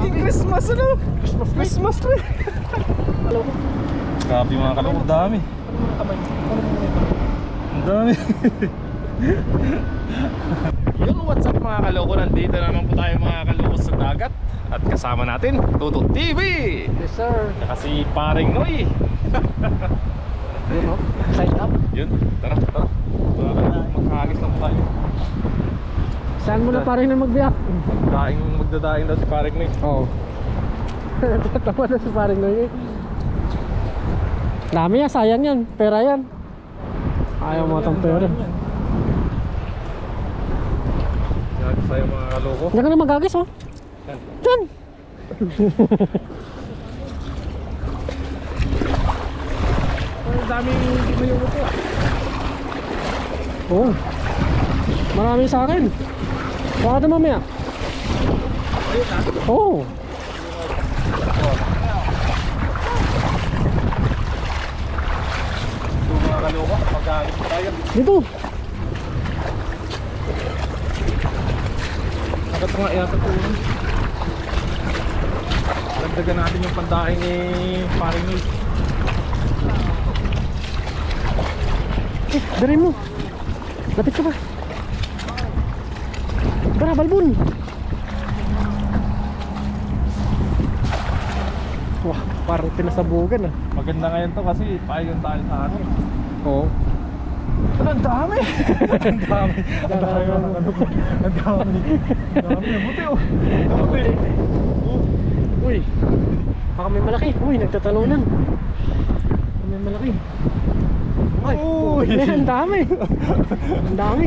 Naging Christmas ano? Christmas tree. Grabe mga kaloko, dami. Ang dami. Yo, what's up mga kaloko? Nandito naman po tayo mga kaloko sa dagat. At kasama natin, Tuto TV. Yes sir. Saka si Paring Noy. Yun o, side up. Yun, tara. Magkakagis lang tayo. Saan mo na pa rin na magbiyak? Magdadaing daw si Paring Noy. Oo. Tatawa na si paring Noy. Dami yan, sayang yan. Pera yan. Ayaw mo itong pera. Yan, sa'yo mga kaloko. Diyan ka na magagis oh. Diyan. Ang daming ginuyong mo po. Oo. Marami sa akin. Baka na mamaya. Oo. Ito mga kaloko, magkakagis tayo. Dito. Agad nga yata po. Dagdagan natin yung pandaing ni Paring Noy. Dari mo. Lapit ka ba? Tara, balbon. Wah, parang pinasabugan ah. Maganda ngayon to kasi payon tayo sa atin. Oo. Ang dami! Ang dami! Ang dami! Ang dami! Ang dami! Buti oh! Buti! Uy, baka may malaki. Uy, nagtatalunan. May malaki. Ay, Uy! ang dami. Ang dami.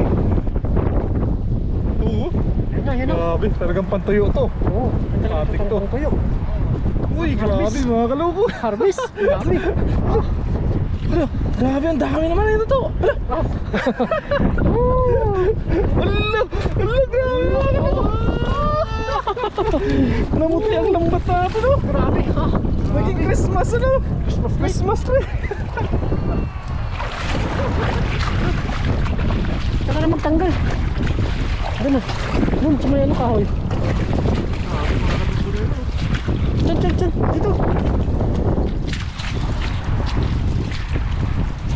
Oo! Yan na, yan na. Grabe! Talagang pantuyo to! Oo, Patik to. Tuyo. Uy! Grabe mga kaloko! Harvest. Ang dami. Hala! Grabe! Ang dami naman ito to! Hala! Hala! Hala! Grabe mga kaloko! Namuti ang lambat natin oh! Grabe. Naging Christmas ano? Christmas tree! Saka na magtanggal. Ano na? Doon, sa may ano kahoy. Diyan. Dito.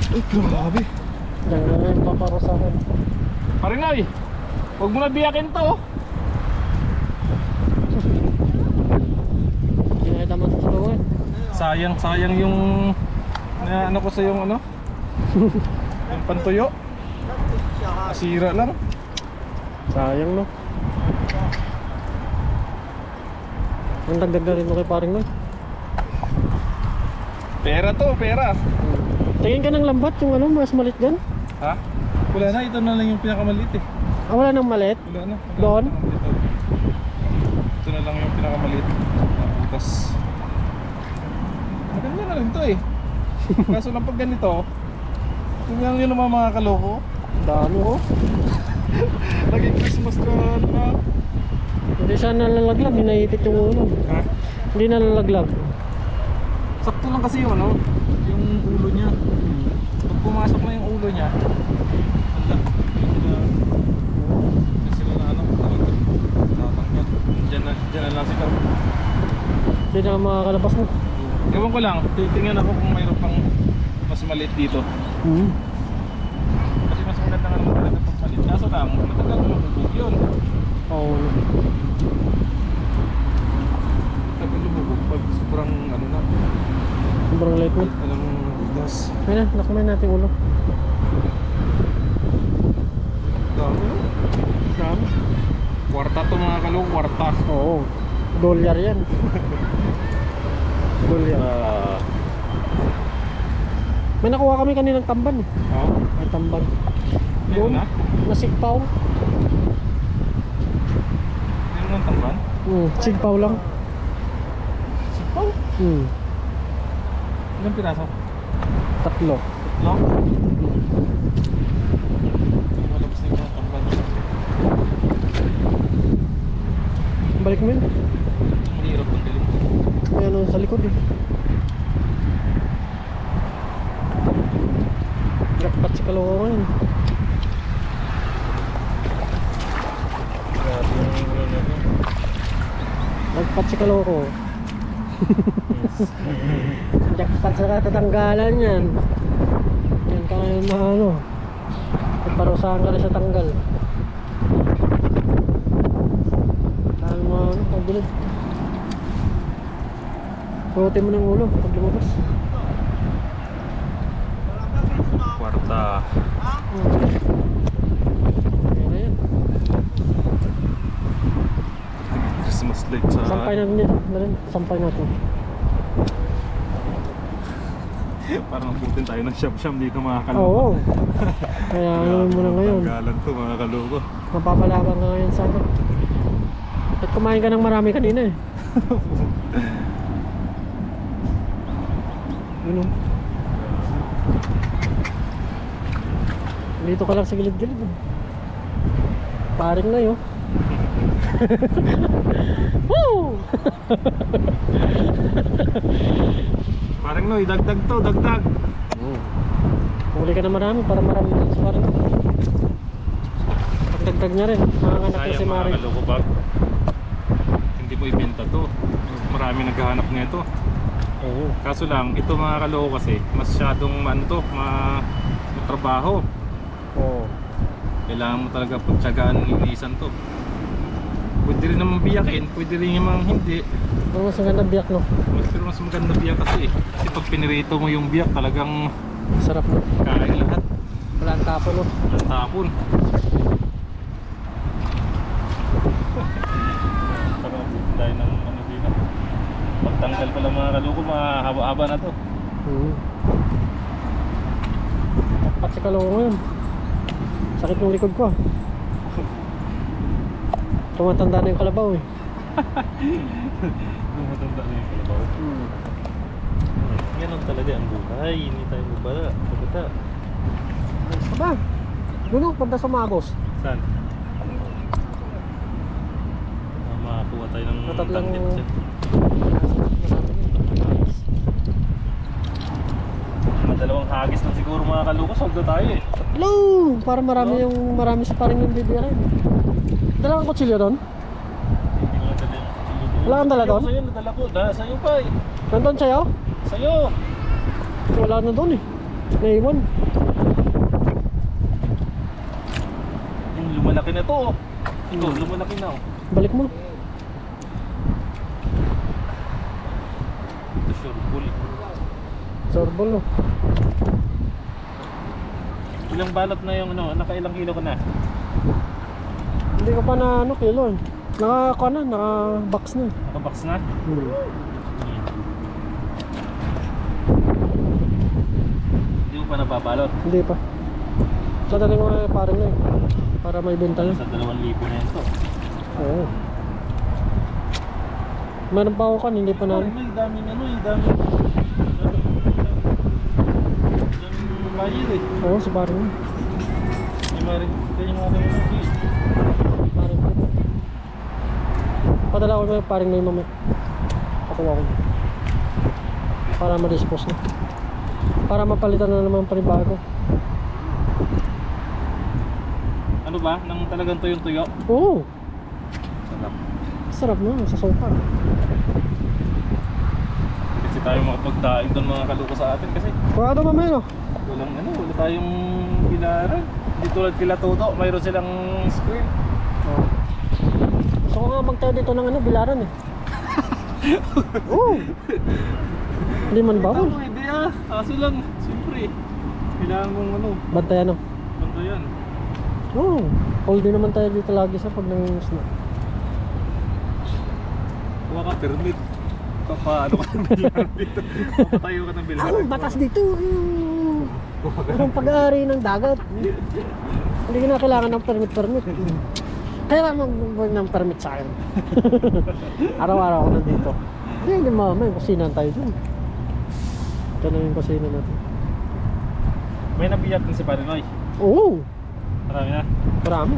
Ay, grabe! Diyan, paparosahan. Paring Noy! Huwag mo na biyakin to! Hindi na kita matutulungan. Sayang yung ano ko sa yung ano? Yung pantuyo. Masira lang. Sayang no. Ang dagdag na rin mo kay paring Noy. Pera to, pera. Tingin ka ng lambat yung ano, mas malit dyan. Ha? Wala na, ito na lang yung pinakamaliit eh. Ah, wala nang malit. Wala na. Doon? Ito na lang yung pinakamaliit. Tapos maganda na rin to eh. Kaso lang pag ganito, tingnan nyo naman mga kaloko. Dami oh. Naging Christmas na. Hindi siya nalalaglag, hindi naipit yung ulo. Ha? Hindi nalalaglag. Sakto lang kasi yung ano, yung ulo niya. Pag pumasok na yung ulo niya, kasi na ano, tatanggal. Diyan na lang si Carl. Hindi na makakalabas mo. Ewan ko lang, titingnan ako kung mayroon pang mas maliit dito. Kasi mas maganda nga naman talaga pag maliit. Kaso lang, matagal mo lumubog yun. Oo. Tagal lumubog pag sobrang ano na. Sobrang light mo. Alam mo, gas. Ayun na, nakamay natin ulo. Dami no? Dami. Kwarta to mga kalong, kwarta. Oo. Dolyar yan. Dolyar. May nakuha kami kaninang tamban. Oo. May tamban. Meron na? Nasigpaw. Meron ng tamban? Sigpaw lang. Sipaw? Ilang piraso? 3. No? Malabas na yung tamban. Balik mo yun. Mahirap ang galing. May ano sa likod eh. Jackpot si Kaloko ngayon. Jackpot si Kaloko. Jackpot sa katatanggalan yan. Yan ka ngayon na ano. Parusahan ka rin sa tanggal. Dahil mo ano, pagbilid. Puti mo ng ulo pag lumabas. Kwarta. Yan na yan. Christmas light sa... Sampay natin dito. Sampay natin. Parang putin tayo ng shop-shop dito mga kaloko. Oo. Kaya ano mo na ngayon. Tanggalan to mga kaloko. Mapapalaban ka ngayon sa ano. At kumain ka ng marami kanina eh. Ano? Dito ka lang sa gilid-gilid. Paring na yun. Woo! Parang no, dagdag to, dagdag. Huli ka na marami para marami din sa paring. Pagdagdag niya rin. Mga anak na si Maring. Mga kaloko bag. Hindi mo ibenta to. Marami naghahanap nito. Oo. Kaso lang, ito mga kaloko kasi masyadong ano to, matrabaho. Oo. Kailangan mo talaga pagtsagaan ng inisan to. Pwede rin naman biyakin, pwede rin naman hindi. Pero mas maganda biyak no. Pero mas maganda biyak kasi eh. Kasi pag pinirito mo yung biyak talagang Sarap no. kain lahat. Wala ang tapo no. Ang tapon. Parang dahil ng ano dito. Pagtanggal pala mga kaloko, mahaba-haba na to. Dapat si Kaloko ngayon. Sakit ng likod ko ah. Tumatanda na yung kalabaw eh. Matanda na yung kalabaw. Yan ang talaga ang buhay. Hindi tayo mabala. Pagkata. Ayos ka ba? Duno, punta sa Magos. Saan? Makakuha tayo ng Tatlong... tangkit dyan. Dalawang hagis lang siguro mga kaloko. Soldo tayo eh. Hello! Para marami marami sa paring yung bibiyakin. Dalawang kutsilyo doon? Hindi ko nadala yung kutsilyo. Wala kang dala doon? Sa'yo, nadala ko. Sa'yo pa eh. Nandun sa'yo? Sa'yo. Wala na doon eh. Naiwan. Lumalaki na to oh. Ito, lumalaki na oh. Balik mo. Ito sure bull. Sorbol no. Ilang balot na yung ano, nakailang kilo ka na? Hindi ko pa na ano kilo eh. Naka-box na. Nakabox na? Hindi mo pa nababalot? Hindi pa. Sadaling ko na parin na eh. Para may benta na. Sa 2,000 na ito. Oo. Meron pa ako kan, hindi pa na. May daming ano eh, daming bayad eh. Oo, sa parin na. Yung maring, kaya yung maring ano eh. Parin na. Padala ko na yung parin na yung mamaya. Pakuha ko. Para ma-dispose na. Para mapalitan na naman panibago. Ano ba? Nang talagang tuyong-tuyo? Oo. Sarap. Sarap na, sa sofa. Kasi tayo makapagdaing doon mga kaloko sa atin kasi Kuha ito mamaya no? walang ano, wala tayong bilaran. Hindi tulad kila Toto, mayroon silang square. Oo. Gusto ko nga magtayo dito ng ano, bilaran eh. Oo. Hindi man bawal. Tama, hindi ah. Kaso lang, siyempre, kailangan mong ano, Bantayan no? banda yan. Oo. Hold din naman tayo dito lagi sa pag nangingus na. Kuha ka permit. Paano ka ng bilaran dito? Papatayo ka ng bilaran. Ang batas dito. Ang pag-aari ng dagat. Hindi ko na kailangan ng permit. Kaya mag-board ng permit sa akin. Araw-araw ako nandito. Hindi may kusina tayo dun. Ito na yung kusina natin. May nabiyak din si Parinoy. Oo. Marami na. Marami.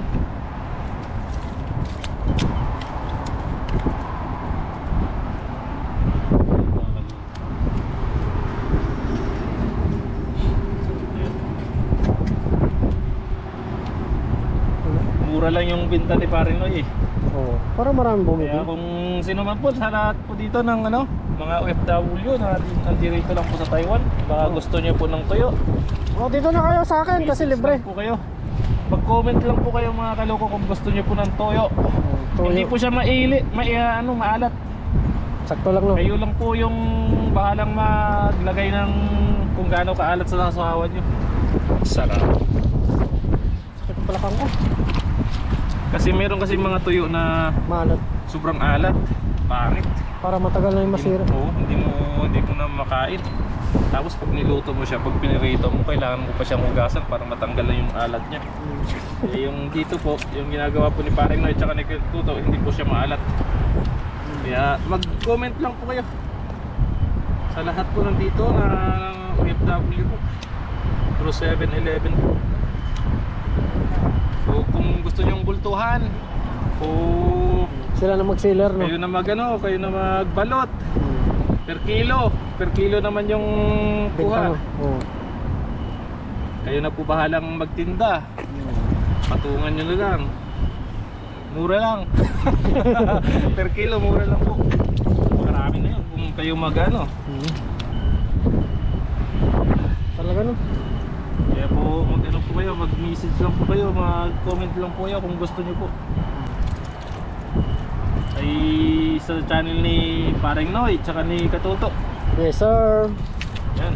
Mura lang yung binta ni Parinoy eh. Oo. Para marami bumili. Kaya kung kung sino man po sa lahat po dito ng ano, mga OFW na nandito lang po sa Taiwan, baka gusto niyo po ng tuyo, O, dito na kayo sa akin kasi message libre. lang po kayo. Mag-comment lang po kayo mga kaloko kung gusto niyo po ng toyo. Hindi po siya maalat. Sakto lang no. Kayo lang po yung bahalang maglagay ng kung gaano kaalat sa sasawan nyo. Sarap. Sakit ang palakang ko. Kasi meron kasi mga tuyo na Maalat. sobrang alat, pangit. Para matagal na yung masira. Oo, hindi mo na makain. Tapos pag niluto mo siya, pag pinirito mo, kailangan mo pa siyang hugasan para matanggal na yung alat niya. Eh, yung dito po, yung ginagawa po ni Paring Noy tsaka ni Tuto, hindi po siya maalat. Kaya mag-comment lang po kayo sa lahat po nandito na OFW po, through 7-Eleven po. So kung gusto nyong bultuhan o Sila na mag-sealer no. kayo na kayo na magbalot per kilo naman yung kuha. Oo. Kayo na po bahalang magtinda, patungan nyo na lang, mura lang. Per kilo mura lang po, marami na yun kung kayo magano. Talaga no. Kaya po mag-ano po kayo, mag-message lang po kayo, mag-comment lang po kayo kung gusto nyo po. Ay sa channel ni Paring Noy tsaka ni Katuto. Yes sir. Yan.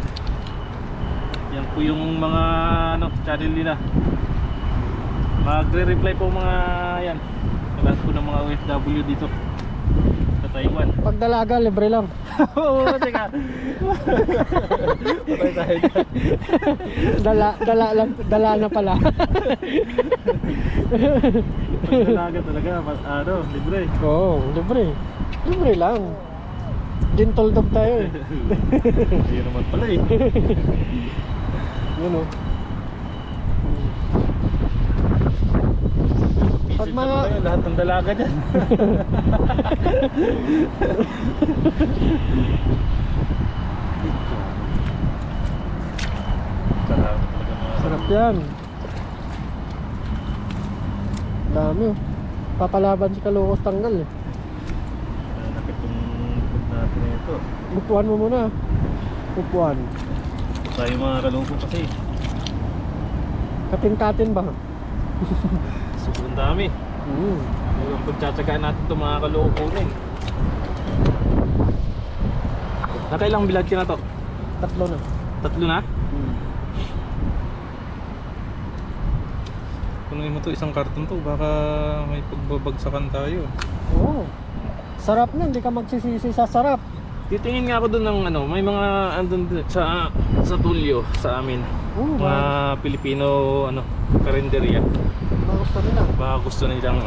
Yan po yung mga channel nila. Magre-reply po mga yan. Lahat po ng mga OFW dito sa Taiwan. Pag dalaga libre lang. Oo, teka. Patay tayo dyan. Dala na pala. Pag dalaga talaga, libre. Oo, libre. Libre lang. Gentle dog tayo eh. Ayun naman pala eh. Yun o. Pag mga lahat ng dalaga dyan. sarap yan. Dami oh. Papalaban si Kalokos tanggal eh. Nakit yung food natin na ito. Upuan mo muna. Upuan. Tayo mga kaloko kasi Katin-katin ba? sobrang dami. Yung pagtsatsagaan natin ito mga kaloko din. Nakailang bilad ka na to? 3 na. 3 na? Punuin mo to isang karton to, baka may pagbabagsakan tayo. Oo. Sarap na, hindi ka magsisisi sa sarap. Titingin nga ako doon ng may mga andun sa Tulyo sa amin. Mga Pilipino karinderya. Mga gusto nila. Baka gusto nilang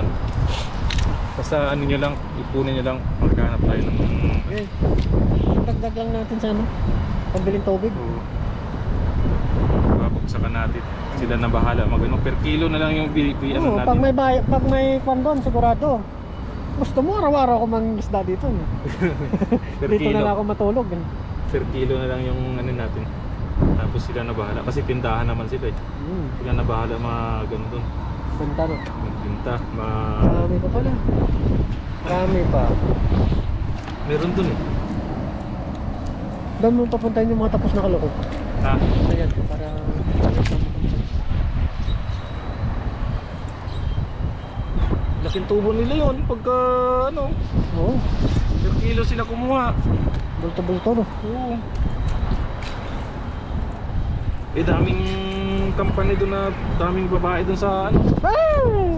basta nyo lang, ipunin nyo lang, maghanap tayo ng Dagdag lang natin sa pambiling tubig. babagsakan natin. Sila na bahala per kilo na lang yung natin. Pag may kwan doon, sigurado. Gusto mo araw-araw ako mangisda dito. Per Dito kilo. na lang ako matulog. Per kilo na lang yung natin. Tapos sila na bahala kasi tindahan naman sila eh. Sila na bahala doon. Benta no. Magbinta, Marami pa pala. Marami pa. meron doon eh. Doon mo papuntahin yung mga tapos na kaloko. Ha? Ayan, para Laking tubo nila yun pagka oo. per kilo sila kumuha. Bulto-bulto no. Oo. Daming company doon na daming babae doon sa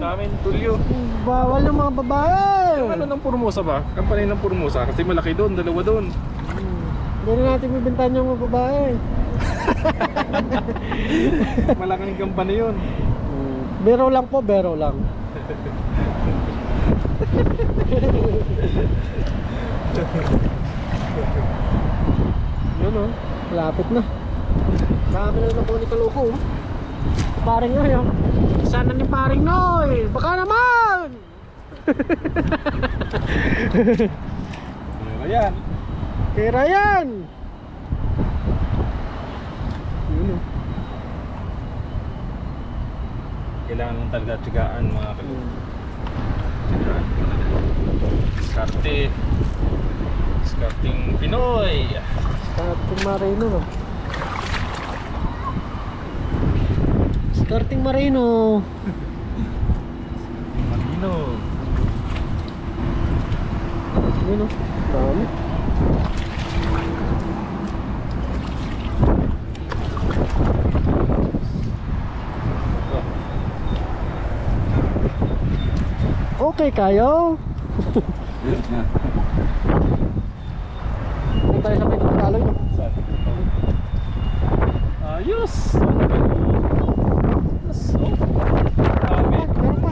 sa amin, Tulyo. Bawal yung mga babae. Yung ng Formosa ba? Company ng Formosa kasi malaki doon, dalawa doon. Hindi na natin bibintahan yung mga babae. Malaking company yun. Bero lang po, bero lang. Yun o, malapit na. Marami na na po ni Kaloko. Paring Noy oh. Sana ni Paring Noy. Baka naman. Ayan. Kay Ryan. Yun o. Kailangan mong talaga tiyagaan mga kaloko. Diskarte. Diskarting Pinoy. Starting Marino, no? Starting Marino. Marino. Yun, no? Dami. Okay kayo? Doon tayo sa may Tagalog, no? Saan? Ayos! Ayos! Oh! Dami. Meron pa.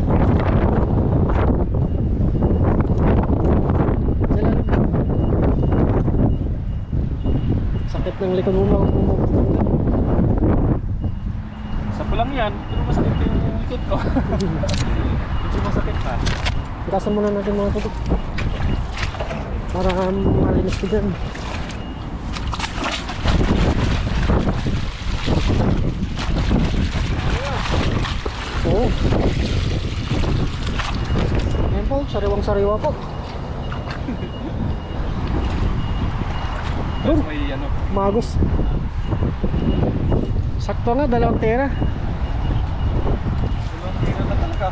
Sila lang. Sakit ng likod mo mga bumabas. Sa pulang yan, pero masakit yung likod ko. Medyo masakit pa. Itasan muna natin mga tubig para malinis ko dyan. Oo. Ayan po, sariwang sariwa po. Tapos may ano, Magos. Sakto nga, 2 tera. dalawang tira na talaga.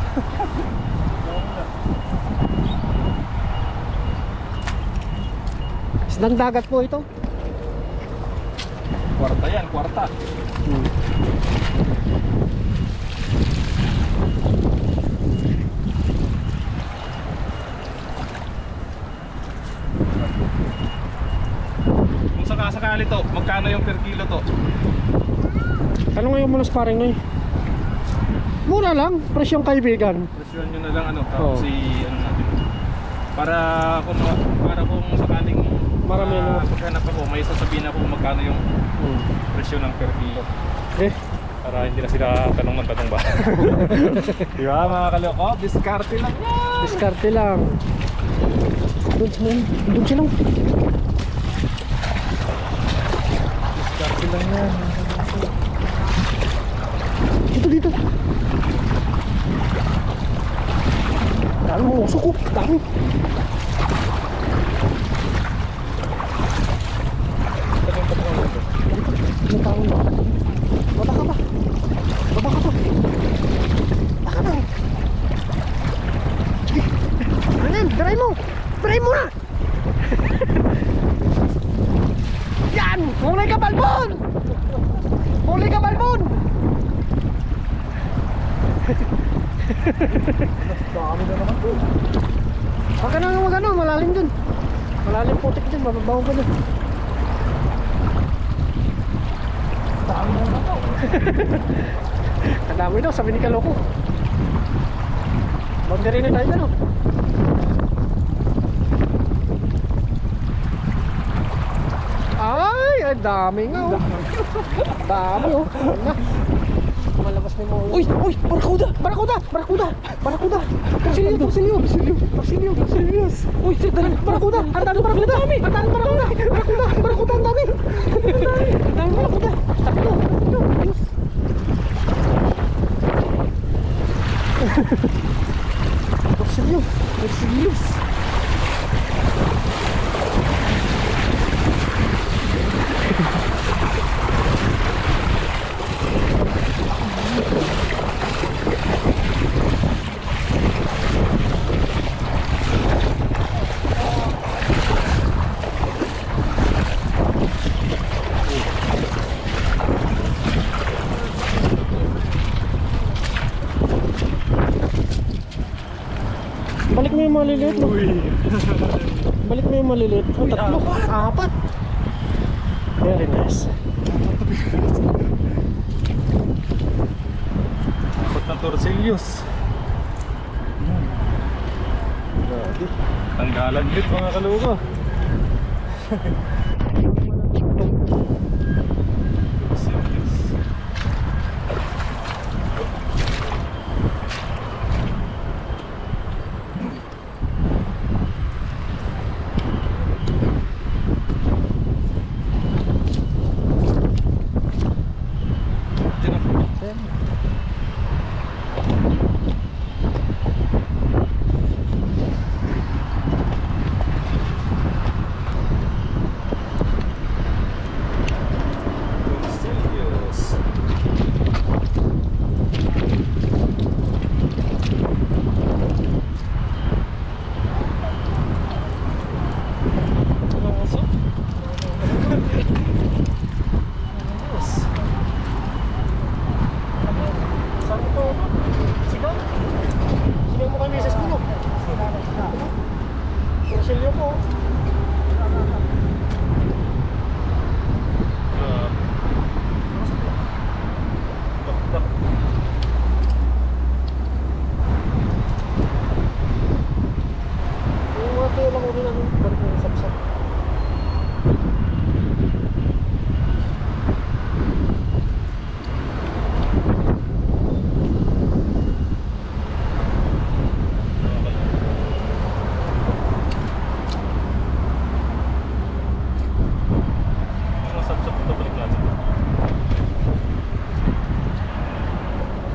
Isdang dagat po ito. Kwarta yan, kwarta. Kung sakasakali to, magkano yung per kilo to? Ano ngayon muna sparring na mura lang, presyong kaibigan. Presyon nyo na lang ano, Oo. si ano natin. Para kung sakaling Marami na. maghanap ako, may sasabihin ako kung magkano yung presyo ng per kilo. Eh, Para hindi na sila tanong ng tanong ba. Di ba mga kaloko? Diskarte lang yan! diskarte lang. Doon sila. Diskarte lang yan. Dito. Dami mo usok ko, dami. May tao na. Baba ka ba? Baba ka ba? Baka ba? Sige. Ano yan? Biray mo! Biray mo na! Yan! Huli ka, Balbon! Huli ka, Balbon! Dami na naman to. Baka na nga mag-ano, malalim dun. Malalim putik dun, mababaw ka dun. Dami na naman to. Ang dami daw, sabi ni Kaloko. Boundary na tayo dun, oh. Ay, ang dami nga, oh. Dami, oh. Ano na? Malabas na yung mga... Uy! Uy! Barakuda! Barakuda! Barakuda! Barakuda! Torsilyo! Torsilyo! Torsilyo! Torsilyo! Uy! Barakuda! Ang dami barakuda! Ang dami barakuda! Barakuda! Barakuda! Ang dami! Ang dami barakuda! Sakto! Ayos! Torsilyo! Torsilyo! Balik mo yung maliliit, no? Balik mo yung maliliit. Oh, 3. 4. Very nice. Apat na torsilyos. Tanggalan dit mga kaloko. Yung mga tuyo lang uli lang balik ng sapsap.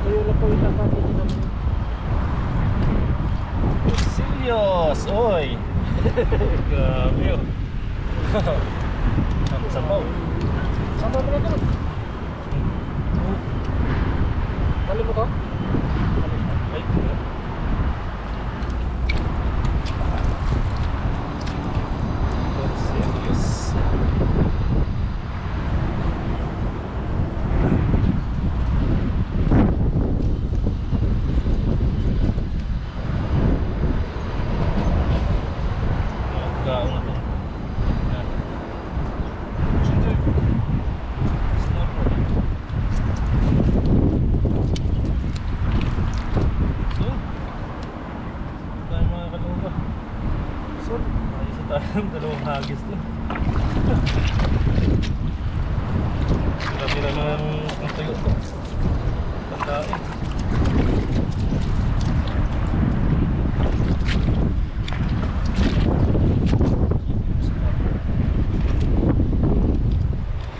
Tuyo lang po yung napapili namin. Serious, oy. Grabe yun. Ang sabaw. Sama mo na ito. Dali mo to? Ay, serious. Gao na to. Yan. Ginger. Snapper. So, tayo mga kalupa. So, ayos na tayo ng dalawang hagis na. Tira-tira na ang tayo to. Tandaan.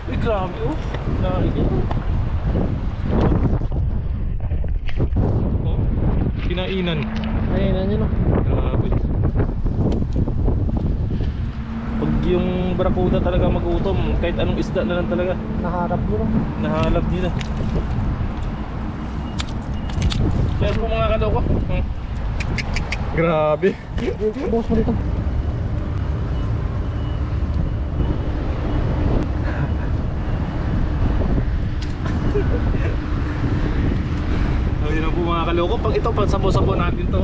Uy, grabe oh. Laki niya. Oh, kinainan. Ayun na nyo no. Grabe. Pag yung barakuda talaga magutom, kahit anong isda na lang talaga, Naharap nyo no. nahalap nila. Kaya po mga kaloko. Grabe. Bukas mo dito. Ayun na po mga kaloko. Pag ito, pang sabaw-sabaw natin to.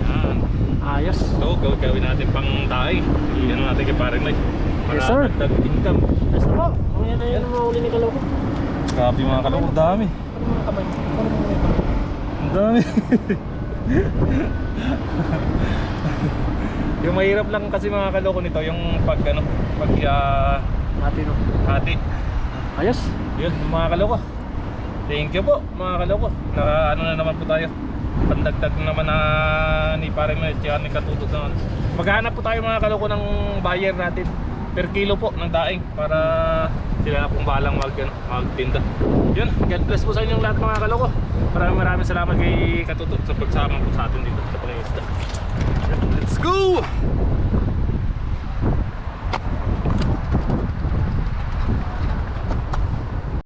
Yan. Ayos. So, gawin natin pang tayo. Iyan natin kay Paring Mike. Para Yes, sir. dagdag income. Ayos na po. Mamaya na yun ang mahuli ni Kaloko. Grabe mga kaloko, dami. Ano mga kamay? Ano mga kamay? Ang dami. Yung mahirap lang kasi mga kaloko nito, yung pag ano, pag Hati no. hati. Ayos. Yun mga kaloko. Thank you po mga kaloko. Naka ano na naman po tayo. Pandagdag na naman na ni Paring Mike at ni Katutot naman. Maghanap po tayo mga kaloko ng buyer natin per kilo po ng daing para sila na pong bahalang magtinda. Yun, God bless po sa inyong lahat mga kaloko. Maraming salamat kay Katutot sa pagsama po sa atin dito sa pangingisda. Let's go!